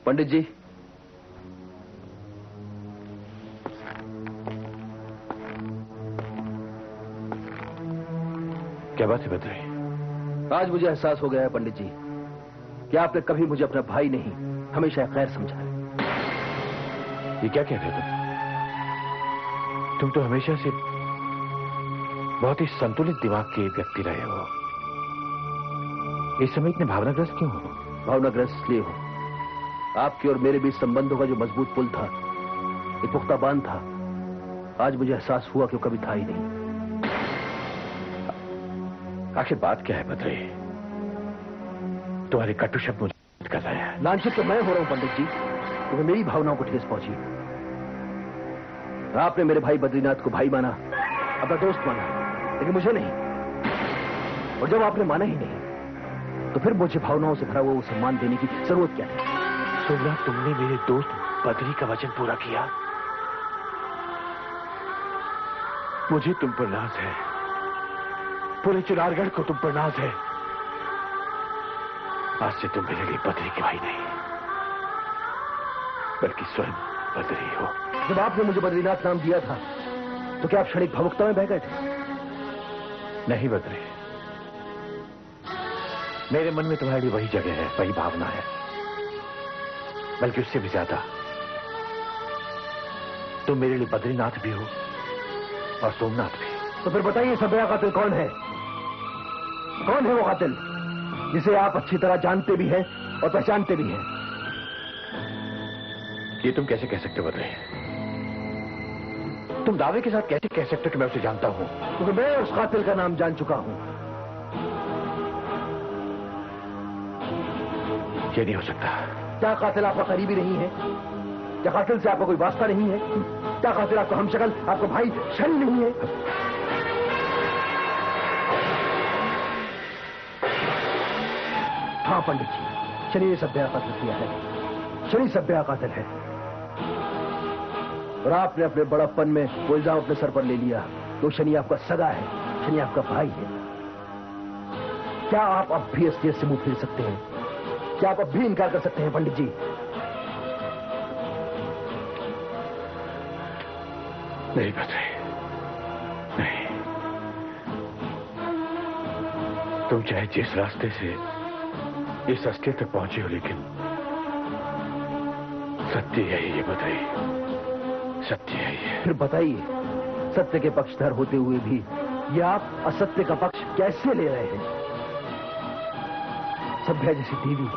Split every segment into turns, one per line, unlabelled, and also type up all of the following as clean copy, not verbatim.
पंडित जी,
क्या बात है बद्री?
आज मुझे एहसास हो गया है पंडित जी कि आपने कभी मुझे अपना भाई नहीं, हमेशा गैर समझा है।
ये क्या कह रहे हो तुम तो हमेशा से बहुत ही संतुलित दिमाग के व्यक्ति रहे हो। इस समय इतने भावनाग्रस्त क्यों हो?
भावनाग्रस्त इसलिए हो, आपके और मेरे बीच संबंधों का जो मजबूत पुल था, एक पुख्ता बांध था, आज मुझे एहसास हुआ कि वो कभी था ही नहीं।
आखिर बात क्या है बद्री? तुम्हारे कटु शब्द मुझे कर रहे हैं।
लांछित तो मैं हो रहा हूं पंडित जी, क्योंकि मेरी भावनाओं को ठेस पहुंची। आपने मेरे भाई बद्रीनाथ को भाई माना, अपना दोस्त माना, लेकिन मुझे नहीं। और जब आपने माना ही नहीं, तो फिर मुझे भावनाओं से भरा हुआ वो सम्मान देने की जरूरत क्या है?
सोमनाथ, तुमने मेरे दोस्त बद्री का वचन पूरा किया। मुझे तुम पर नाज है, पूरे चिरारगढ़ को तुम पर नाज है। आज से तुम मेरे लिए बद्री के भाई नहीं, बल्कि स्वयं बद्री हो।
जब आपने मुझे बद्रीनाथ नाम दिया था, तो क्या आप क्षणिक भावुकता में बह गए थे?
नहीं बद्री, मेरे मन में तुम्हारे लिए वही जगह है, वही भावना है, बल्कि उससे भी ज्यादा। तुम मेरे लिए बद्रीनाथ भी हो और सोमनाथ भी।
तो फिर बताइए, सभ्या कातिल कौन है? कौन है वो कातिल जिसे आप अच्छी तरह जानते भी हैं और पहचानते भी हैं?
ये तुम कैसे कह सकते हो बद्री? तुम दावे के साथ कैसे कह सकते हो कि मैं उसे जानता हूं?
क्योंकि मैं उस कातिल का नाम जान चुका हूं।
ये नहीं हो सकता।
क्या कातिल आपका करीबी नहीं है? क्या कातिल से आपका कोई वास्ता नहीं है? क्या कातिल आपका हमशक्ल, आपका भाई शनि नहीं है? हाँ पंडित जी, शनि ने सभ्या का कातिल किया है। शनि सभ्या का कातिल है। और आपने अपने बड़प्पन में वो इल्जाम अपने सर पर ले लिया तो शनि आपका सगा है, शनि आपका भाई है। क्या आप अब भी असलियत से मुंह फेर सकते हैं? क्या आप अब भी इनकार कर सकते हैं पंडित जी?
नहीं बद्री, नहीं। तुम चाहे जिस रास्ते से इस असलियत तक पहुंचे हो, लेकिन सत्य यही है बद्री, सत्य यही है।
फिर बताइए, सत्य के पक्षधर होते हुए भी ये आप असत्य का पक्ष कैसे ले रहे हैं? सभ्या जैसी देवी,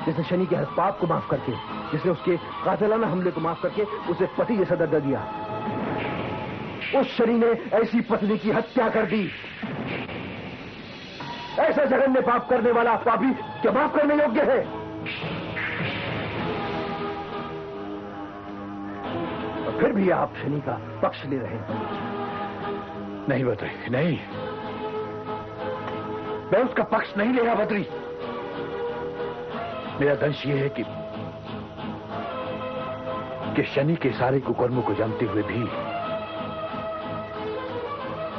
जिसने शनि के हर पाप को माफ करके, जिसने उसके कातिलाना हमले को माफ करके उसे पति जैसा दर्जा दिया, उस शनि ने ऐसी पत्नी की हत्या कर दी। ऐसा जघन्य पाप करने वाला पापी क्या माफ करने योग्य है? और फिर भी आप शनि का पक्ष ले रहे हैं।
नहीं बद्री, नहीं, मैं उसका पक्ष नहीं ले रहा बद्री। मेरा दंश यह है कि शनि के सारे कुकर्मों को जानते हुए भी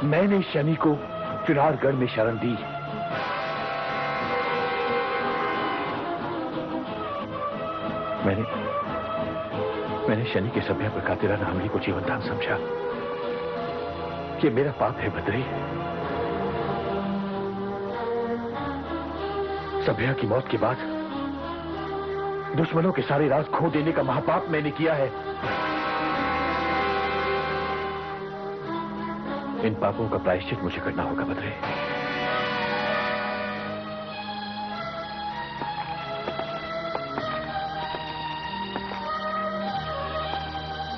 मैंने शनि को चिरारगढ़ में शरण दी। मैंने शनि के सभ्या पर कातिलाना हमले को जीवनदान समझा। ये मेरा पाप है बद्री। सभ्या की मौत के बाद दुश्मनों के सारे राज खो देने का महापाप मैंने किया है। इन पापों का प्रायश्चित मुझे करना होगा बद्री।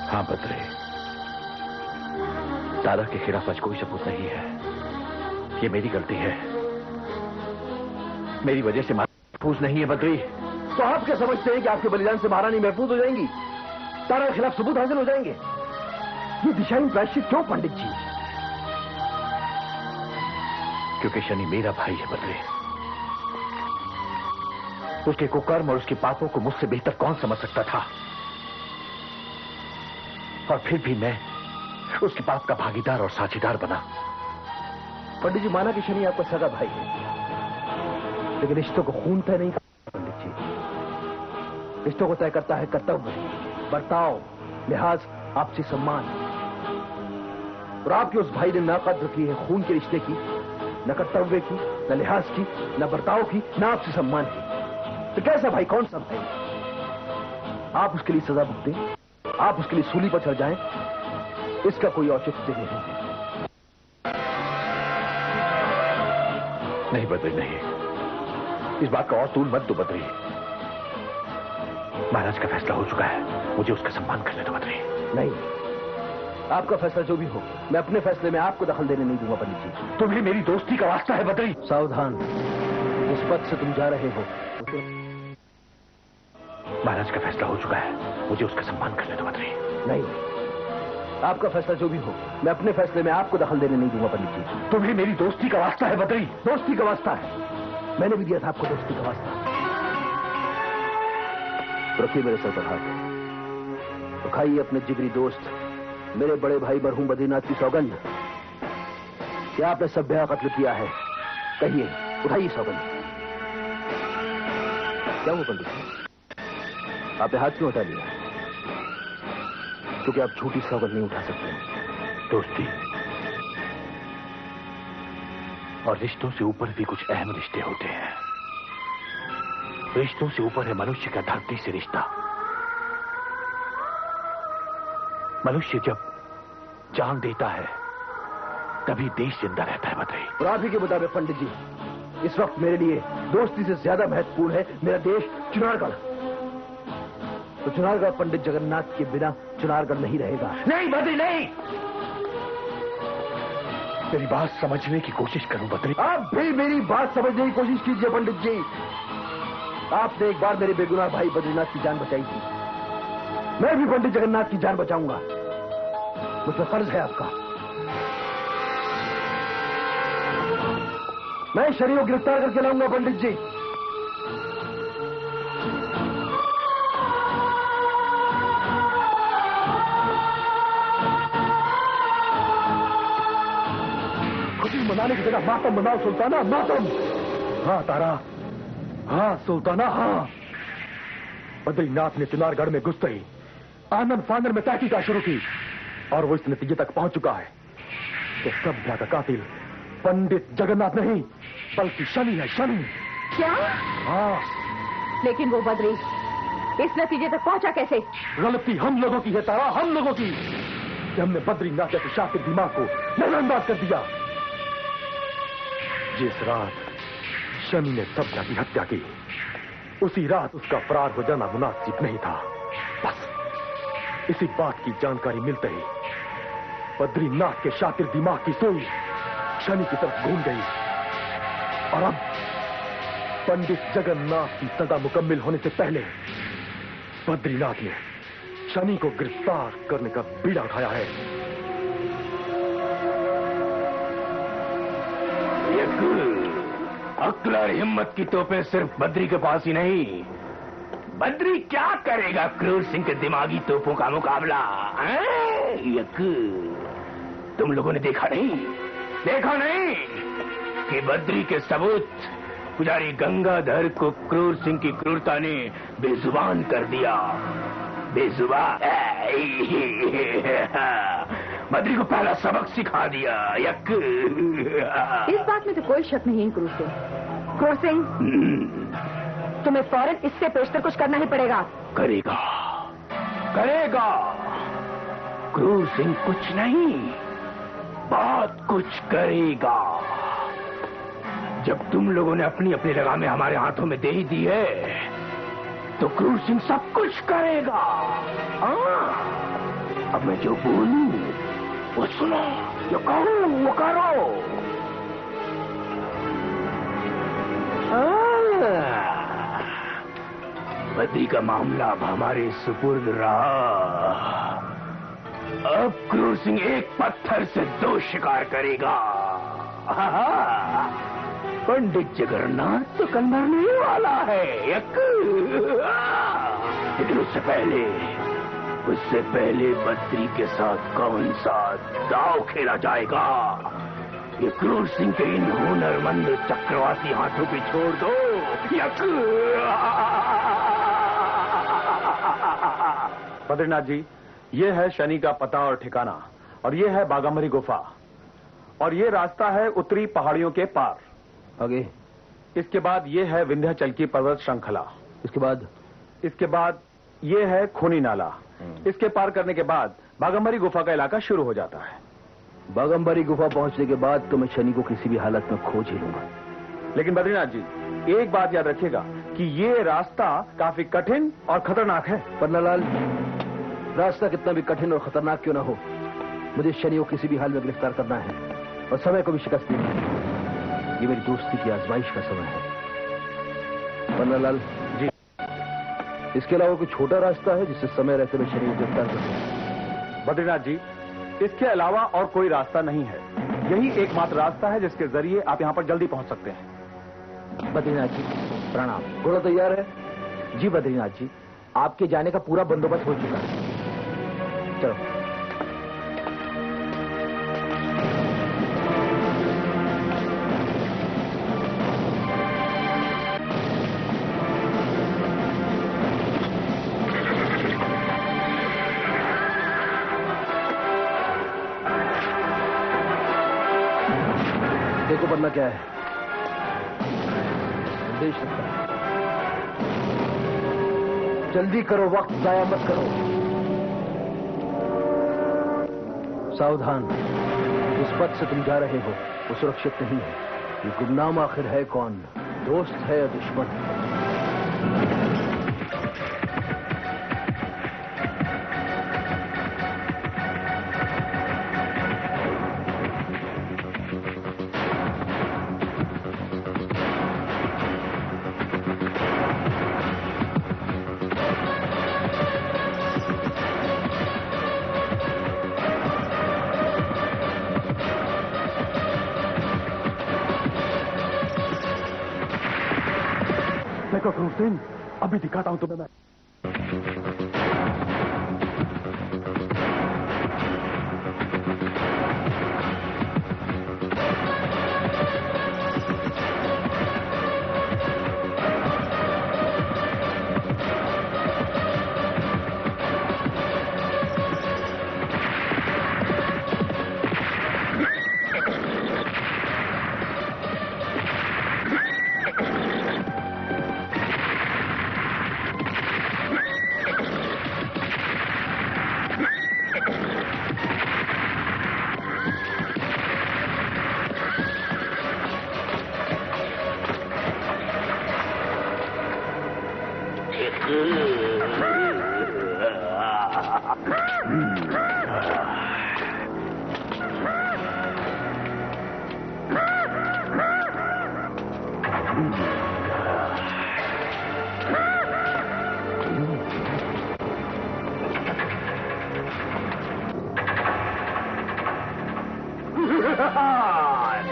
हाँ बद्री, तारा के खिलाफ आज कोई सबूत नहीं है। ये मेरी गलती है, मेरी वजह से महफूज नहीं है बद्री।
तो आप क्या समझते हैं कि आपके बलिदान से महारानी महफूज हो जाएंगी? तारा के खिलाफ सबूत हासिल हो जाएंगे? ये दिशाहीन प्रायश्चित क्यों पंडित जी?
क्योंकि शनि मेरा भाई है बद्री। उसके कुकर्म और उसके पापों को मुझसे बेहतर कौन समझ सकता था? और फिर भी मैं उसके पाप का भागीदार और साझीदार बना।
पंडित जी, माना कि शनि आपका सगा भाई है, लेकिन रिश्तों को खून तय नहीं करता पंडित जी। रिश्तों को तय करता है कर्तव्य, बर्ताव, लिहाज, आपसी सम्मान। और आपके उस भाई ने ना कद्र की है खून के रिश्ते की, न कर्तव्य की, न लिहाज की, न बर्ताव की, न आपसी सम्मान की। तो कैसा भाई, कौन सा भाई? आप उसके लिए सजा भुगतें, आप उसके लिए सूली पर चढ़ जाएं, इसका कोई औचित्य नहीं है।
नहीं बद्री, नहीं, इस बात का और तूल मत दो बद्री। महाराज का फैसला हो चुका है, मुझे उसका सम्मान करने दो बद्री।
नहीं, आपका फैसला जो भी हो, मैं अपने फैसले में आपको दखल देने नहीं दूंगा पंडित जी।
तुम्हें मेरी दोस्ती का वास्ता है बद्री।
सावधान, जिस पद से तुम जा रहे हो उसे...
महाराज का फैसला हो चुका है, मुझे उसका सम्मान करने दो बद्री।
नहीं, आपका फैसला जो भी हो, मैं अपने फैसले में आपको दखल देने नहीं दूंगा पंडित जी।
तुम्हें मेरी दोस्ती का वास्ता है बद्री।
दोस्ती का वास्ता है, मैंने भी दिया था आपको दोस्ती का वास्ता। रखिए मेरे सर पर हाथ, तो खाइए अपने जिगरी दोस्त, मेरे बड़े भाई मरहूम बद्रीनाथ की सौगंध। क्या आपने सभ्या कत्ल किया है? कहिए, उठाइए सौगंध। क्या वो पंडित जी, आपने हाथ क्यों हटा लिया? क्योंकि आप झूठी सौगंध नहीं उठा सकते।
दोस्ती और रिश्तों से ऊपर भी कुछ अहम रिश्ते होते हैं। रिश्तों से ऊपर है मनुष्य का धरती से रिश्ता। मनुष्य जब जान देता है तभी देश जिंदा रहता है बद्री।
और आप ही के मुताबिक पंडित जी, इस वक्त मेरे लिए दोस्ती से ज्यादा महत्वपूर्ण है मेरा देश चुनारगढ़। तो चुनारगढ़ पंडित जगन्नाथ के बिना चुनारगढ़ नहीं रहेगा।
नहीं बद्री, नहीं। मेरी बात समझने की कोशिश करो बद्री।
आप भी मेरी बात समझने की कोशिश कीजिए पंडित जी। आपने एक बार मेरे बेगुनाह भाई बद्रीनाथ की जान बचाई थी, मैं भी पंडित जगन्नाथ की जान बचाऊंगा। मुझ पर फर्ज है आपका। मैं शरीर को गिरफ्तार करके लाऊंगा पंडित जी। खुशी मनाने की जगह मातम मनाओ सुल्ताना, मातम। हाँ तारा, हाँ सुल्ताना, हाँ। बद्रीनाथ ने चुनारगढ़ में घुसते ही आनंद फानर में तहकीकात शुरू की और वो इस नतीजे तक पहुंच चुका है कि सभ्या का कातिल पंडित जगन्नाथ नहीं बल्कि शनि है, शनि।
क्या?
हाँ।
लेकिन वो बद्री इस नतीजे तक पहुंचा कैसे?
गलती हम लोगों की है तारा, हम लोगों की, कि हमने बद्रीनाथ के शातिर दिमाग को नजरअंदाज कर दिया। जिस रात शनि ने सभ्या की हत्या की, उसी रात उसका फरार हो जाना मुनासिब नहीं था। बस इसी बात की जानकारी मिलते ही बद्रीनाथ के शातिर दिमाग की सुई शनि की तरफ घूम गई और अब पंडित जगन्नाथ की सजा मुकम्मिल होने से पहले बद्रीनाथ ने शनि को गिरफ्तार करने का बीड़ा उठाया है।
अक्ल और हिम्मत की तोपें सिर्फ बद्री के पास ही नहीं, बद्री क्या करेगा क्रूर सिंह के दिमागी तोपों का मुकाबला? यक, तुम लोगों ने देखा नहीं कि बद्री के सबूत पुजारी गंगाधर को क्रूर सिंह की क्रूरता ने बेजुबान कर दिया। बेजुबान बद्री को पहला सबक सिखा दिया। यक,
इस बात में तो कोई शक नहीं है क्रूर सिंह। क्रूर सिंह, तुम्हें फौरन इससे पेशतर कुछ करना ही पड़ेगा।
करेगा क्रूर सिंह कुछ नहीं, बहुत कुछ करेगा। जब तुम लोगों ने अपनी अपनी लगामें हमारे हाथों में दे ही दी है तो क्रूर सिंह सब कुछ करेगा। अब मैं जो बोलूं वो सुनो, जो कहूं वो करो। बद्री का मामला अब हमारे सुपुर्द रहा। अब क्रूर सिंह एक पत्थर से 2 शिकार करेगा। पंडित जगन्नाथ तो कल मरने वाला है। यक, लेकिन उससे पहले बद्री के साथ कौन सा दांव खेला जाएगा, ये क्रूर सिंह के इन हुनरमंद चक्रवाती हाथों पे छोड़ दो। यक,
बद्रीनाथ जी, ये है शनि का पता और ठिकाना, और ये है बागांबरी गुफा, और ये रास्ता है उत्तरी पहाड़ियों के पार।
आगे?
इसके बाद ये है विंध्याचल की पर्वत श्रृंखला। इसके बाद ये है खूनी नाला। इसके पार करने के बाद बागांबरी गुफा का इलाका शुरू हो जाता है।
बागांबरी गुफा पहुंचने के बाद तो मैं शनि को किसी भी हालत में खोज ही लूंगा।
लेकिन बद्रीनाथ जी, एक बात याद रखिएगा कि ये रास्ता काफी कठिन और खतरनाक है।
पन्नालाल, रास्ता कितना भी कठिन और खतरनाक क्यों ना हो, मुझे शनि को किसी भी हाल में गिरफ्तार करना है और समय को भी शिकस्त देना है। ये मेरी दोस्ती की आजमाइश का समय है। पन्नालाल
जी,
इसके अलावा कोई छोटा रास्ता है जिससे समय रहते हुए शनि को गिरफ्तार कर सकूं?
बद्रीनाथ जी, इसके अलावा और कोई रास्ता नहीं है। यही एकमात्र रास्ता है जिसके जरिए आप यहाँ पर जल्दी पहुंच सकते हैं।
बद्रीनाथ जी प्रणाम। घोड़ा तैयार है?
जी बद्रीनाथ जी, आपके जाने का पूरा बंदोबस्त हो चुका है।
चलो। देखो बनना क्या है, देश रखता है। जल्दी करो, वक्त जाया मत करो। सावधान, जिस पथ से तुम जा रहे हो वो सुरक्षित नहीं है। ये गुमनाम आखिर है कौन, दोस्त है या दुश्मन?
देखो क्रूर सिंह, अभी दिखाता हूं तुम्हें मैं।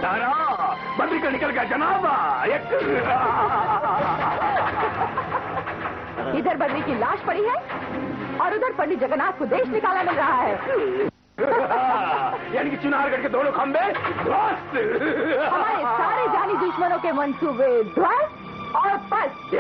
तारा बद्री का निकल गया जनाबा।
इधर बद्री की लाश पड़ी है और उधर पंडित जगन्नाथ को देश निकाला मिल रहा है।
यानी कि चुनारगढ़ के दोनों खंबे ध्वस्त।
हमारे सारे जानी दुश्मनों के मंसूबे ध्वस्त और पस्त।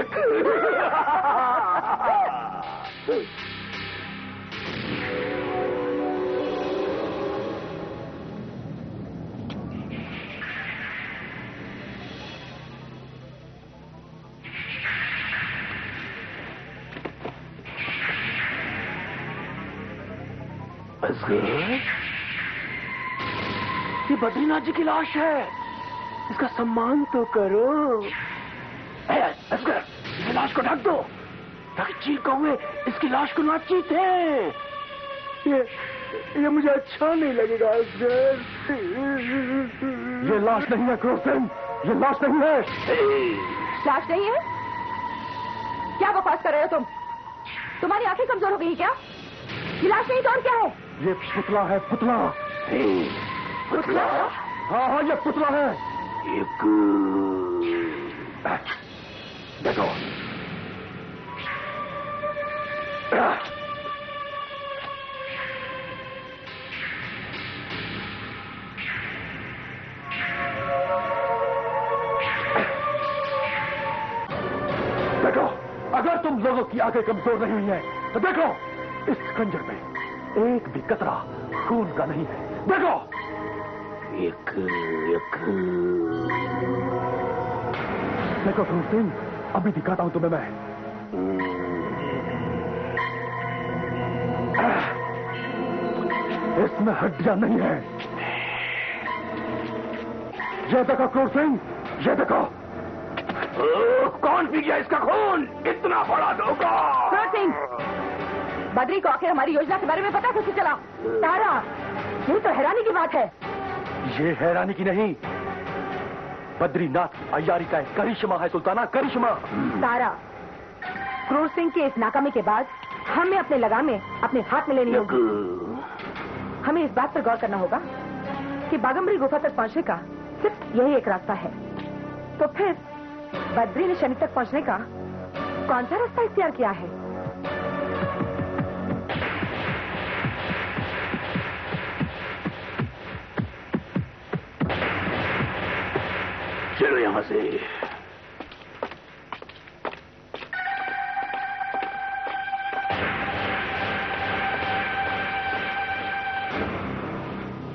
ये बद्रीनाथ जी की लाश है, इसका सम्मान तो करो। असगर, इस लाश को ढक दो ताकि चील कौवे इसकी लाश को ना चीते। ये मुझे अच्छा नहीं लगेगा असगर।
ये लाश नहीं है क्रूर सिंह, ये लाश नहीं है।
लाश नहीं है? क्या बकवास कर रहे हो तुम? तुम्हारी आंखें कमजोर हो गई क्या? ये लाश नहीं तो और क्या है?
ये पुतला है, पुतला।
पुतला?
हाँ हाँ, ये पुतला है।
देखो,
देखो, अगर तुम लोगों की आंखें कमजोर नहीं हुई हैं, तो देखो
इस खंजर में एक भी कतरा खून का नहीं है। देखो, देखो क्रूर सिंह, अभी दिखाता हूं तुम्हें मैं। इसमें हड्डियां नहीं है। ये देखो क्रूर सिंह, ये देखो।
कौन पी गया इसका खून? इतना बड़ा धोखा!
क्रूर सिंह, बद्री को आखिर हमारी योजना के बारे में पता कैसे चला? तारा, ये तो हैरानी की बात है।
ये हैरानी की नहीं, बद्रीनाथ की अय्यारी का एक करिश्मा है सुल्ताना, करिश्मा।
तारा, क्रूर सिंह के इस नाकामी के बाद हमें अपने लगाम में अपने हाथ में लेनी होगी। हमें इस बात पर गौर करना होगा कि बागंबरी गुफा तक पहुंचने का सिर्फ यही एक रास्ता है। तो फिर बद्री ने शनि तक पहुंचने का कौन सा रास्ता इख्तियार किया है?
चलो यहां से।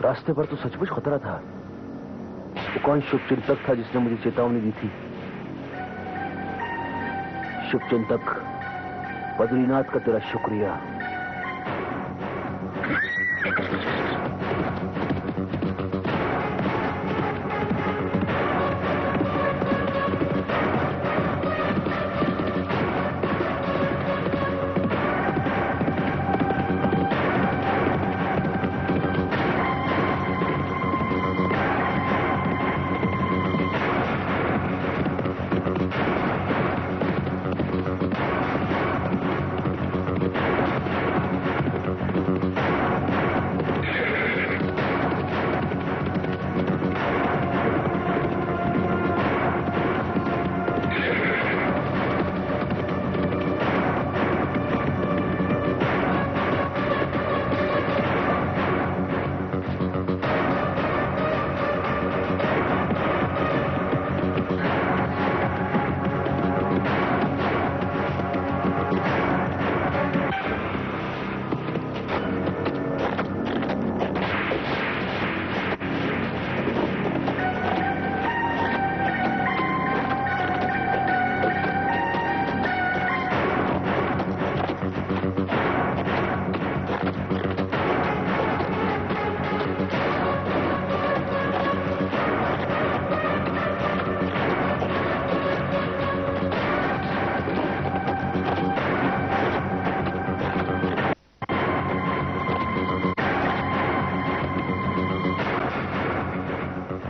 रास्ते पर तो सचमुच खतरा था। वो कौन शुभचिंतक था जिसने मुझे चेतावनी दी थी? शुभचिंतक, बद्रीनाथ का तेरा शुक्रिया।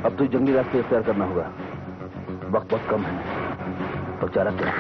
अब तो जंगली रास्ते इख्तियार करना होगा। वक्त बहुत कम है। तो चारा क्या?